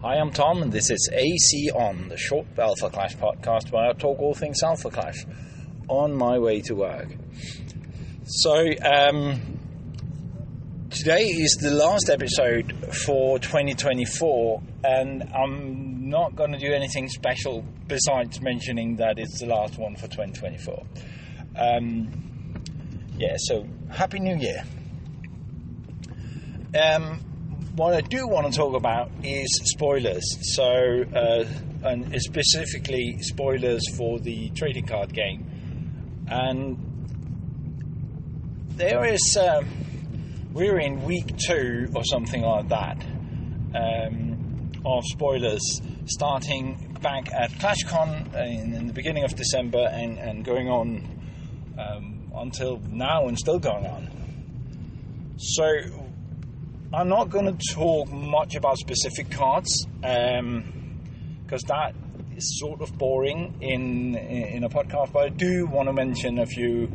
Hi, I'm Tom, and this is AC On, the short Alpha Clash podcast where I talk all things Alpha Clash on my way to work. So, today is the last episode for 2024, and I'm not going to do anything special besides mentioning that it's the last one for 2024. So Happy New Year. What I do want to talk about is spoilers, and specifically spoilers for the trading card game. And there is, we're in week 2 or something like that of spoilers, starting back at ClashCon in the beginning of December and going on until now and still going on. So I'm not going to talk much about specific cards because that is sort of boring in a podcast, but I do want to mention a few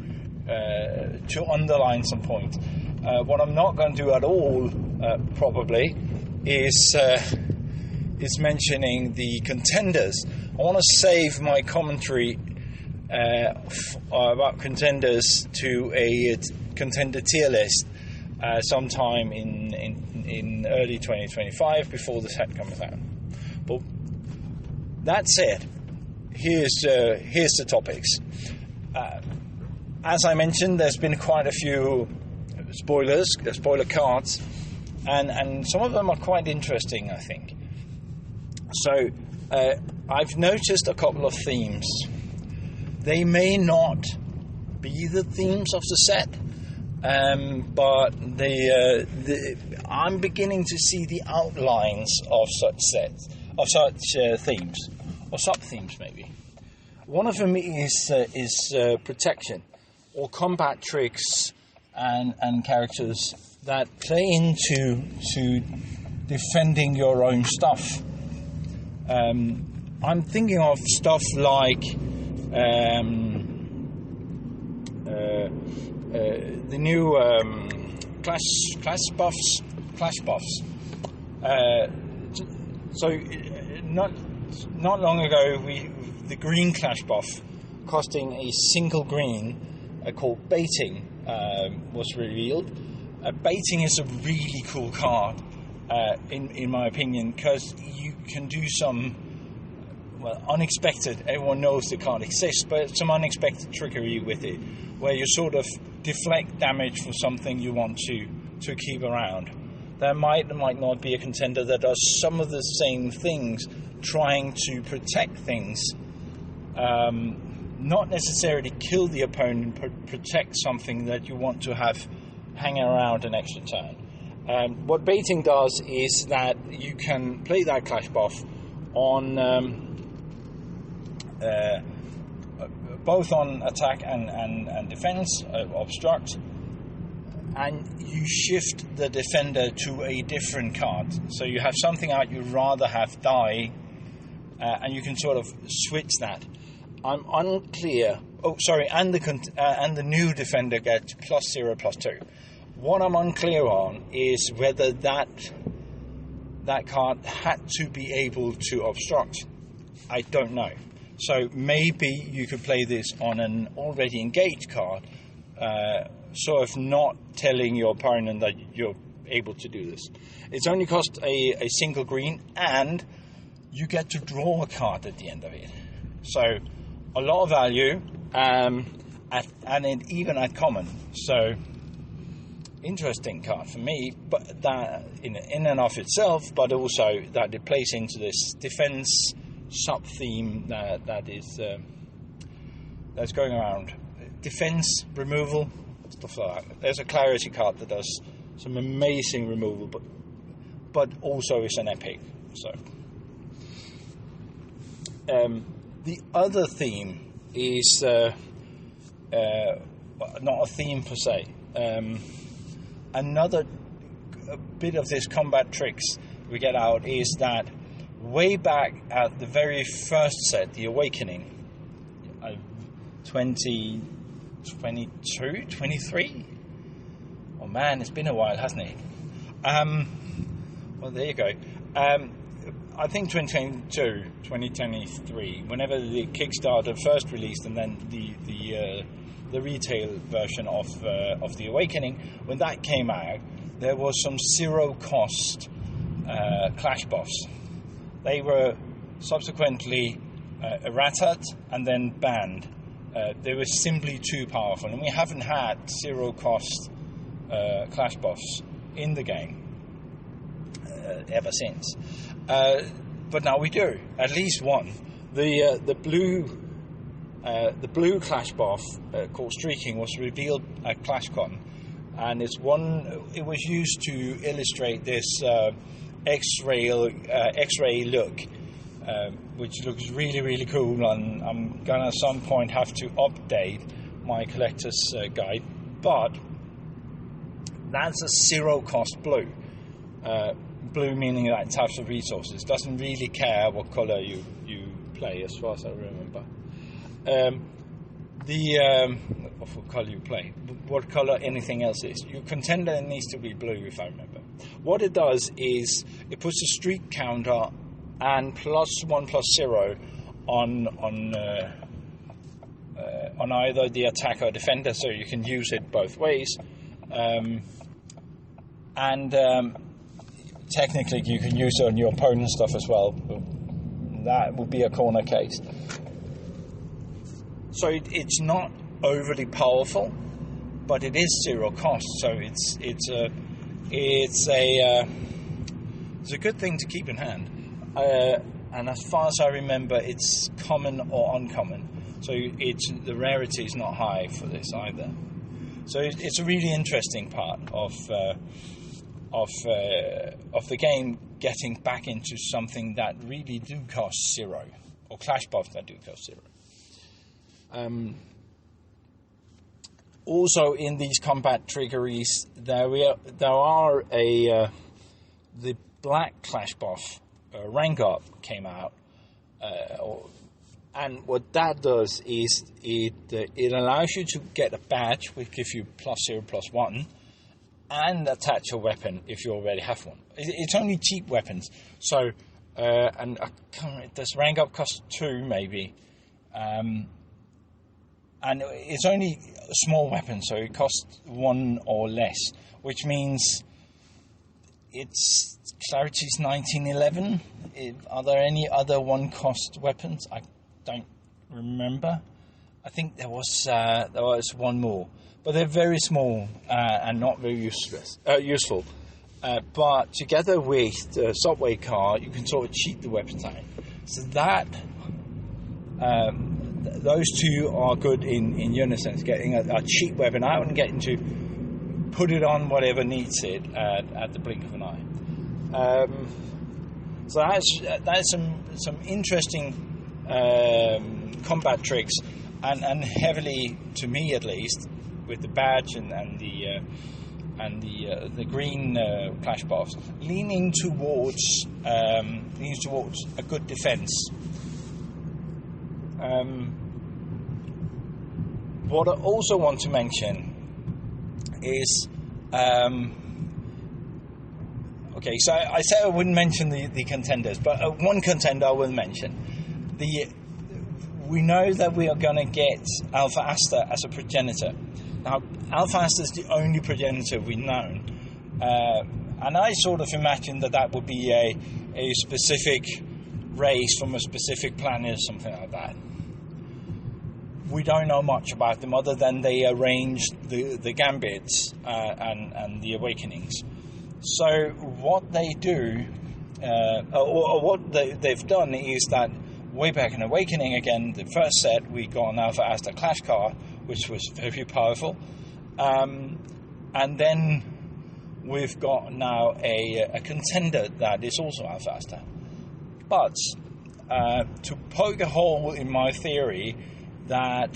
to underline some points. What I'm not going to do at all probably is mentioning the contenders. I want to save my commentary about contenders to a contender tier list sometime in early 2025 before the set comes out. But that said, here's the topics. As I mentioned, there's been quite a few spoiler cards, and some of them are quite interesting, I think. So I've noticed a couple of themes. They may not be the themes of the set, but I'm beginning to see the outlines of such sets, of such themes, or sub-themes maybe. One of them is protection, or combat tricks and characters that play into defending your own stuff. I'm thinking of stuff like the new clash buffs. So not long ago, the green clash buff, costing a single green, called Baiting, was revealed. Baiting is a really cool card, in my opinion, because you can do some unexpected. Everyone knows the card exists, but some unexpected trickery with it, where you sort of deflect damage for something you want to keep around. There might not be a contender that does some of the same things, trying to protect things, not necessarily kill the opponent, but protect something that you want to have hanging around an extra turn. What Baiting does is that you can play that clash buff on both on attack and defense, obstruct, and you shift the defender to a different card. So you have something out you'd rather have die, and you can sort of switch that. I'm unclear. And the new defender gets +0/+2. What I'm unclear on is whether that card had to be able to obstruct. I don't know. So maybe you could play this on an already engaged card, sort of not telling your opponent that you're able to do this. It's only cost a single green, and you get to draw a card at the end of it. So a lot of value, and even at common. So interesting card for me, but that in and of itself, but also that it plays into this defense sub-theme that's going around. Defense, removal, stuff like that. There's a clarity card that does some amazing removal, but also is an epic. So the other theme is not a theme per se. Another bit of this combat tricks we get out is that way back at the very first set, The Awakening, 2022, 23? Oh man, it's been a while, hasn't it? Well, there you go. I think 2022, 2023, whenever the Kickstarter first released, and then the retail version of the Awakening, when that came out, there was some zero cost Clash buffs. They were subsequently errated and then banned. They were simply too powerful, and we haven't had zero cost Clash buffs in the game ever since. But now we do, at least one. The blue Clash buff called Streaking was revealed at ClashCon, and it was used to illustrate this X-ray look, which looks really, really cool, and I'm gonna at some point have to update my collector's guide. But that's a zero cost blue. Blue meaning that types of resources, doesn't really care what color you play, as far as I remember. What color you play, what color anything else is. Your contender needs to be blue, if I remember. What it does is it puts a streak counter and +1/+0 on either the attacker or defender, so you can use it both ways. Technically, you can use it on your opponent's stuff as well. That would be a corner case. So it's not overly powerful, but it is zero cost. So it's a good thing to keep in hand. And as far as I remember, it's common or uncommon. So the rarity is not high for this either. So it's a really interesting part of the game, getting back into something that really do cost zero, or Clash buffs that do cost zero. Also, in these combat trickeries, there are the black Clash buff, Rank Up, came out, and what that does is it allows you to get a badge which gives you +0/+1. And attach a weapon if you already have one. It's only cheap weapons. So, and does Rank Up cost 2 maybe? And it's only a small weapon, so it costs 1 or less, which means it's Clarity's 1911. Are there any other 1-cost weapons? I don't remember. I think there was one more. But they're very small and not very useful. But together with the subway car, you can sort of cheat the weapon time. So that those two are good in unison. Getting a cheap weapon out and getting to put it on whatever needs it at the blink of an eye. So that's some interesting combat tricks, and heavily, to me at least, with the badge and the green Clash buffs, leaning towards a good defense. What I also want to mention is okay. So I said I wouldn't mention the contenders, but one contender I will mention. We know that we are going to get Alpha Asta as a progenitor. Now, Alpha Asta is the only progenitor we've known, and I sort of imagined that would be a specific race from a specific planet or something like that. We don't know much about them other than they arranged the Gambits and the Awakenings. So what they do, or what they've done, is that way back in Awakening, again, the first set, we got an Alpha Asta Clash card, which was very powerful. And then we've got now a contender that is also Alpha Asta. But to poke a hole in my theory that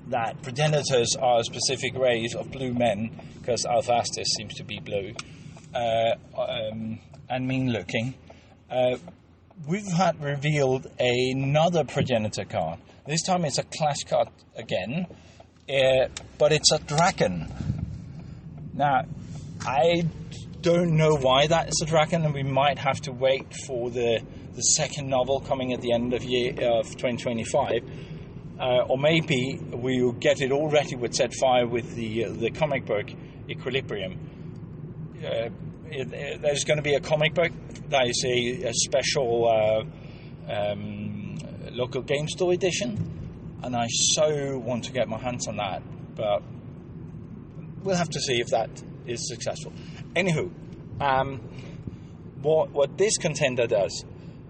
that progenitors are a specific race of blue men, because Alpha Asta seems to be blue and mean-looking, we've had revealed another progenitor card. This time it's a Clash card again, but it's a dragon. Now, I don't know why that is the dragon, and we might have to wait for the second novel coming at the end of 2025, or maybe we'll get it already with set fire with the comic book Equilibrium. There's going to be a comic book that is a special local game store edition, and I so want to get my hands on that, but we'll have to see if that is successful. Anywho, what this contender does,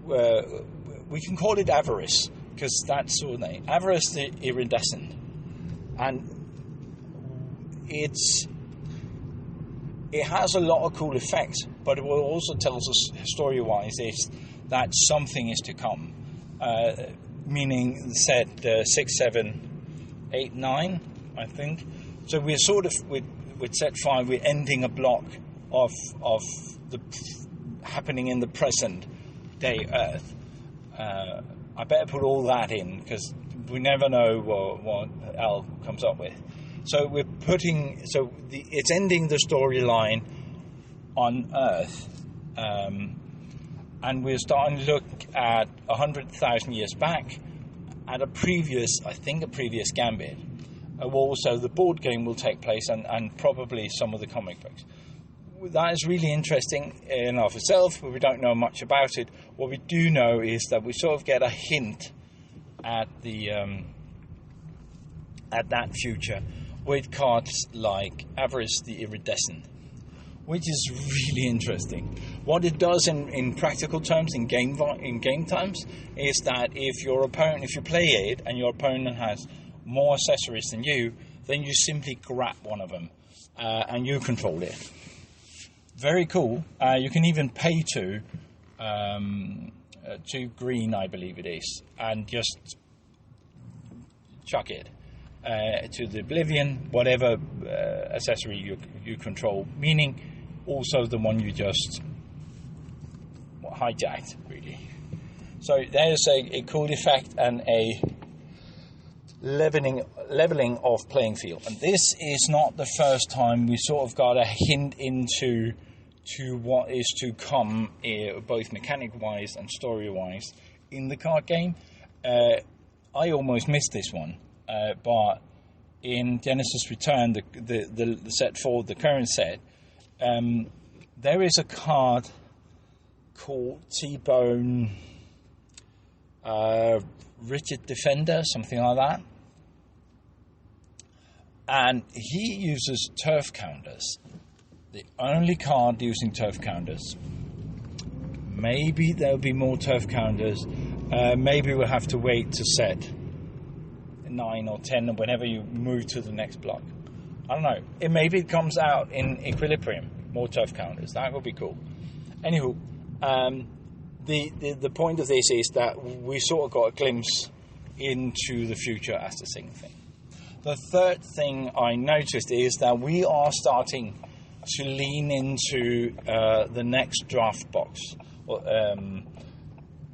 we can call it Avarice, because that's the name. Avarice the Iridescent, and it has a lot of cool effects, but it will also tells us story-wise is that something is to come, meaning set 6, 7, 8, 9, I think. So we're sort of with set 5, we're ending a block of the happening in the present day Earth. I better put all that in, because we never know what Al comes up with. So it's ending the storyline on Earth, and we're starting to look at 100,000 years back at a previous Gambit. Also, the board game will take place, and probably some of the comic books. That is really interesting in and of itself, but we don't know much about it. What we do know is that we sort of get a hint at that future with cards like Avarice the Iridescent, which is really interesting. What it does in practical terms, in game times, is that if you play it and your opponent has more accessories than you, then you simply grab one of them and you control it. Very cool. You can even pay to green, I believe it is, and just chuck it to the Oblivion, whatever accessory you control, meaning also the one you just hijacked, really. So there's a cool effect and a leveling of playing field. And this is not the first time we sort of got a hint into what is to come, both mechanic-wise and story-wise, in the card game. I almost missed this one, but in Genesis Return, the set 4, the current set, there is a card called T-Bone Rigid Defender, something like that. And he uses turf counters. The only card using turf counters. Maybe there'll be more turf counters. Maybe we'll have to wait to set 9 or 10 whenever you move to the next block. I don't know. Maybe it comes out in Equilibrium, more turf counters. That would be cool. Anywho, the point of this is that we sort of got a glimpse into the future as the same thing. The third thing I noticed is that we are starting to lean into the next draft box.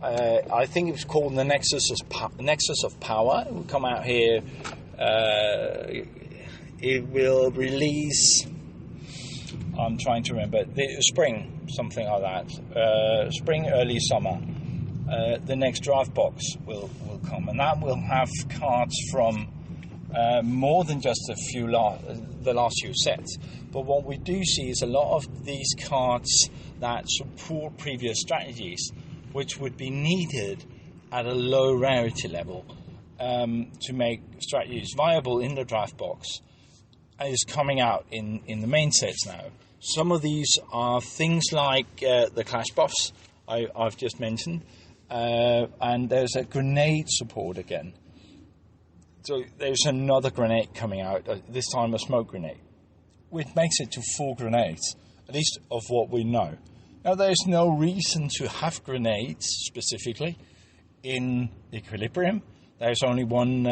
I think it was called the Nexus of Power. It will come out here. It will release, I'm trying to remember, the spring, something like that. Spring, early summer. The next draft box will come, and that will have cards from more than just the last few sets. But what we do see is a lot of these cards that support previous strategies, which would be needed at a low rarity level to make strategies viable in the draft box, is coming out in the main sets now. Some of these are things like the Clash buffs I've just mentioned, and there's a grenade support again. So there's another grenade coming out, this time a smoke grenade, which makes it to 4 grenades, at least of what we know. Now, there's no reason to have grenades specifically in Equilibrium. There's only one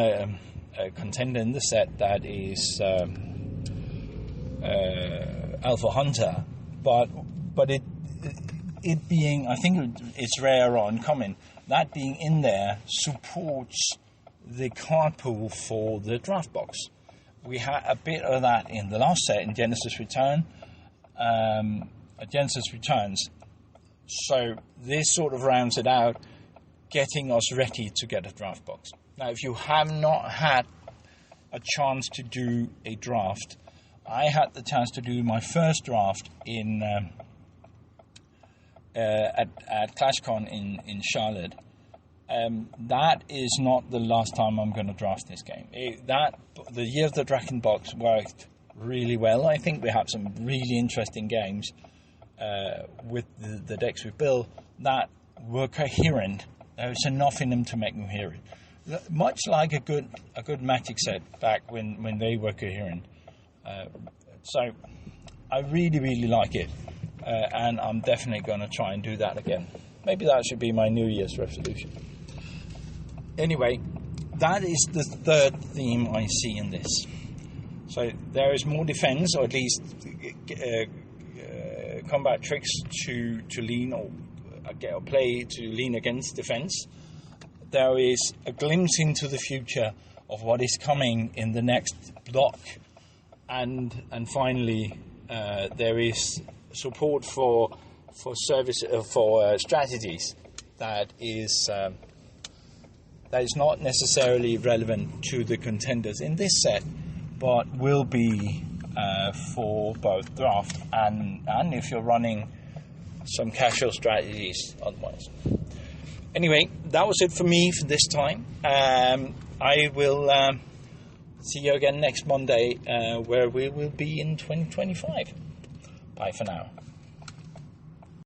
contender in the set, that is Alpha Hunter, but it being, I think it's rare or uncommon, that being in there supports the card pool for the draft box. We had a bit of that in the last set, in Genesis Return. Jensen's Returns. So this sort of rounds it out, getting us ready to get a draft box. Now, if you have not had a chance to do a draft, I had the chance to do my first draft in at ClashCon in Charlotte. That is not the last time I'm going to draft this game. The Year of the Dragon box worked really well. I think we have some really interesting games with the decks we built that were coherent. There was enough in them to make them coherent. Much like a good Magic set back when they were coherent. So I really, really like it. And I'm definitely going to try and do that again. Maybe that should be my New Year's resolution. Anyway, that is the third theme I see in this. So there is more defense, or at least combat tricks to lean or play to lean against defense. There is a glimpse into the future of what is coming in the next block, and finally there is support for strategies that is not necessarily relevant to the contenders in this set, but will be for both draft and if you're running some casual strategies otherwise. Anyway, that was it for me for this time. I will see you again next Monday, where we will be in 2025. Bye for now.